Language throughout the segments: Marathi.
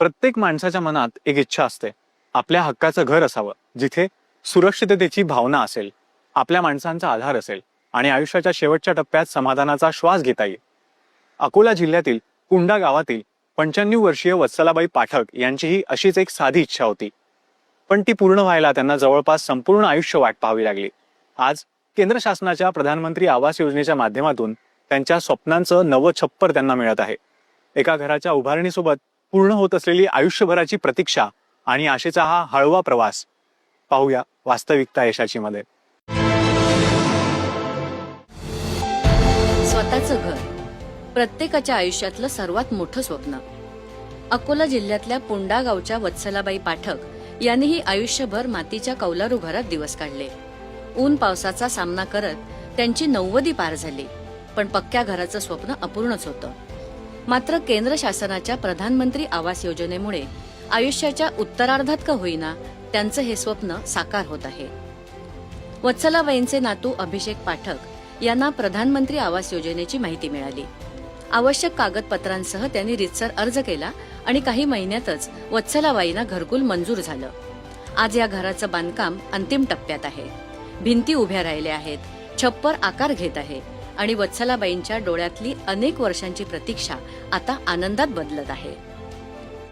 प्रत्येक माणसाच्या मनात एक इच्छा असते, आपल्या हक्काचं घर असावं, जिथे सुरक्षिततेची भावना असेल, आपल्या माणसांचा आधार असेल आणि आयुष्याच्या शेवटच्या टप्प्यात समाधानाचा श्वास घेता येईल. अकोला जिल्ह्यातील कुंडा गावातील 95 वर्षीय वत्सलाबाई पाठक यांचीही अशीच एक साधी इच्छा होती, पण ती पूर्ण व्हायला त्यांना जवळपास संपूर्ण आयुष्य वाट पाहावी लागली. आज केंद्र शासनाच्या प्रधानमंत्री आवास योजनेच्या माध्यमातून त्यांच्या स्वप्नांचं नवं छप्पर त्यांना मिळत आहे. एका घराच्या उभारणीसोबत पूर्ण होत असलेली आयुष्यभराची प्रतीक्षा आणि आशेचा हा हळवा प्रवास. पाहूया वास्तविकता यशाची मध्ये. स्वतःचं घर प्रत्येकाच्या आयुष्यातलं सर्वात मोठं स्वप्न. अकोला जिल्ह्यातल्या पुंडा गावच्या वत्सलाबाई पाठक यांनीही आयुष्यभर मातीच्या कौलारू घरात दिवस काढले. ऊन पावसाचा सामना करत त्यांची 90 पार झाली, पण पक्क्या घराचं स्वप्न अपूर्णच होतं. मात्र केंद्र शासनाच्या प्रधानमंत्री आवास योजनेमुळे आयुष्याच्या उत्तरार्धात का होईना त्यांचं हे स्वप्न साकार होत आहे. वत्सलाबाईंचे नातू अभिषेक पाठक यांना प्रधानमंत्री आवास योजनेची माहिती मिळाली. आवश्यक कागदपत्रांसह त्यांनी रीतसर अर्ज केला आणि काही महिन्यातच वत्सलाबाईंना घरकुल मंजूर झालं. आज या घराचं बांधकाम अंतिम टप्प्यात आहे. भिंती उभ्या राहिल्या आहेत, छप्पर आकार घेत आहे आणि वत्सलाबाईंच्या डोळ्यातली अनेक वर्षांची प्रतीक्षा आता आनंदात बदलत आहे.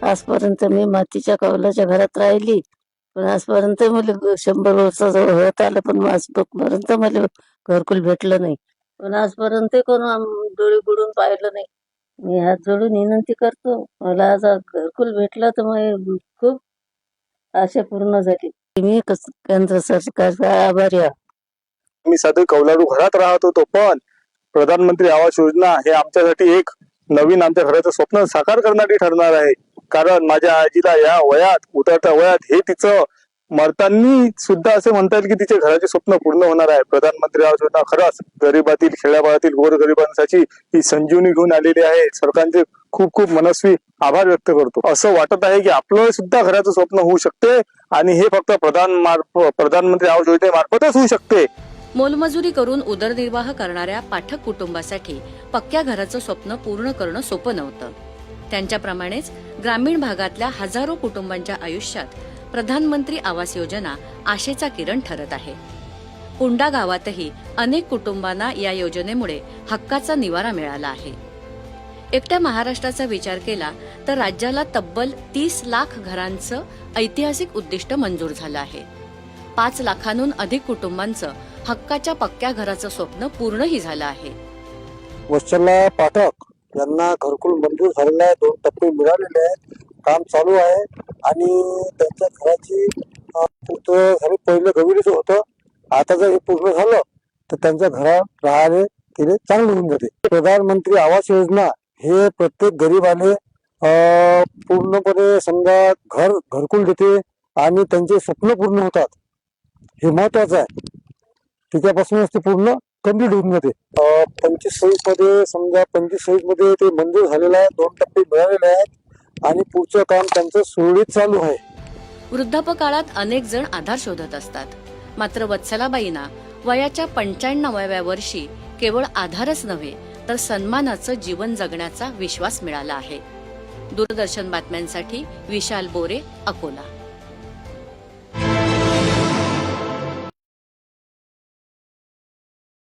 आजपर्यंत मी मातीच्या कौलाच्या घरात राहिली, पण आजपर्यंत मला 100 वर्षाचं होत आलं, पण आजपर्यंत मला घरकुल भेटलं नाही. पण आजपर्यंत कोण डोळे बुडून पाहिलं नाही. मी हात जोडून विनंती करतो, मला आज घरकुल भेटलं तर मग खूप आशा पूर्ण झाली. मी केंद्र सरकारचा आभारी आहे. मी साधे कौलारू घरात राहत होतो, पण प्रधानमंत्री आवास योजना हे आमच्यासाठी एक नवीन आमच्या घराचं स्वप्न साकार करणारी ठरणार आहे. कारण माझ्या आजीला या वयात, उतरत्या वयात, हे तिचं मरतानी सुद्धा असे म्हणता येईल की तिचे घराचे स्वप्न पूर्ण होणार आहे. प्रधानमंत्री आवास योजना खरंच गरीबातील, खेड्यापाड्यातील गोरगरिबांसाठी ही संजीवनी घेऊन आलेली आहे. सरकारचे खूप खूप मनस्वी आभार व्यक्त करतो. असं वाटत आहे की आपलं सुद्धा घराचं स्वप्न होऊ शकते आणि हे फक्त प्रधानमंत्री आवास योजनेमार्फतच होऊ शकते. मोलमजुरी करून उदरनिर्वाह करणाऱ्या पाठक कुटुंबासाठी पक्क्या घराचं स्वप्न पूर्ण करणं सोपं नव्हतं. त्यांच्याप्रमाणेच ग्रामीण भागातल्या हजारो कुटुंबांच्या आयुष्यात प्रधानमंत्री आवास योजना आशेचा किरण ठरत आहे. पुंडा गावातही अनेक कुटुंबांना या योजनेमुळे हक्काचा निवारा मिळाला आहे. एकट्या महाराष्ट्राचा विचार केला तर राज्याला तब्बल 30 लाख घरांचं ऐतिहासिक उद्दिष्ट मंजूर झालं आहे. 5 लाखांहून अधिक कुटुंबांचं हक्काच्या पक्क्या घराचं स्वप्न पूर्णही झालं आहे. वत्सला पाठक यांना घरकुल मंजूर झालेला आहे. 2 टप्पे मिळालेले आहेत. काम चालू आहे आणि त्यांच्या घराची पूर्ण झाली. पहिलं गंभीरच होतं, आता जर हे पूर्ण झालं तर त्यांच्या घरात राहायला तिने चांगलं होऊन जाते. प्रधानमंत्री आवास योजना हे प्रत्येक गरीबाने पूर्णपणे समजा घरकुल देते आणि त्यांचे स्वप्न पूर्ण होतात. हे महत्वाचं आहे. त्याच्यापासूनच ते पूर्ण कम्प्लीट होऊन जाते. 25-26 मध्ये समजा 25-26 मध्ये ते मंजूर झालेलं आहे. 2 टप्पे मिळालेले आहेत आणि पुढचं काम त्यांचं सुरळीत चालू आहे. वृद्धापकाळात अनेक जण आधार शोधत असतात, मात्र वत्सलाबाईंना वयाच्या 95व्या वर्षी केवळ आधारच नव्हे तर सन्मानाचं जीवन जगण्याचा विश्वास मिळाला आहे. दूरदर्शन बातम्यांसाठी विशाल बोरे, अकोला.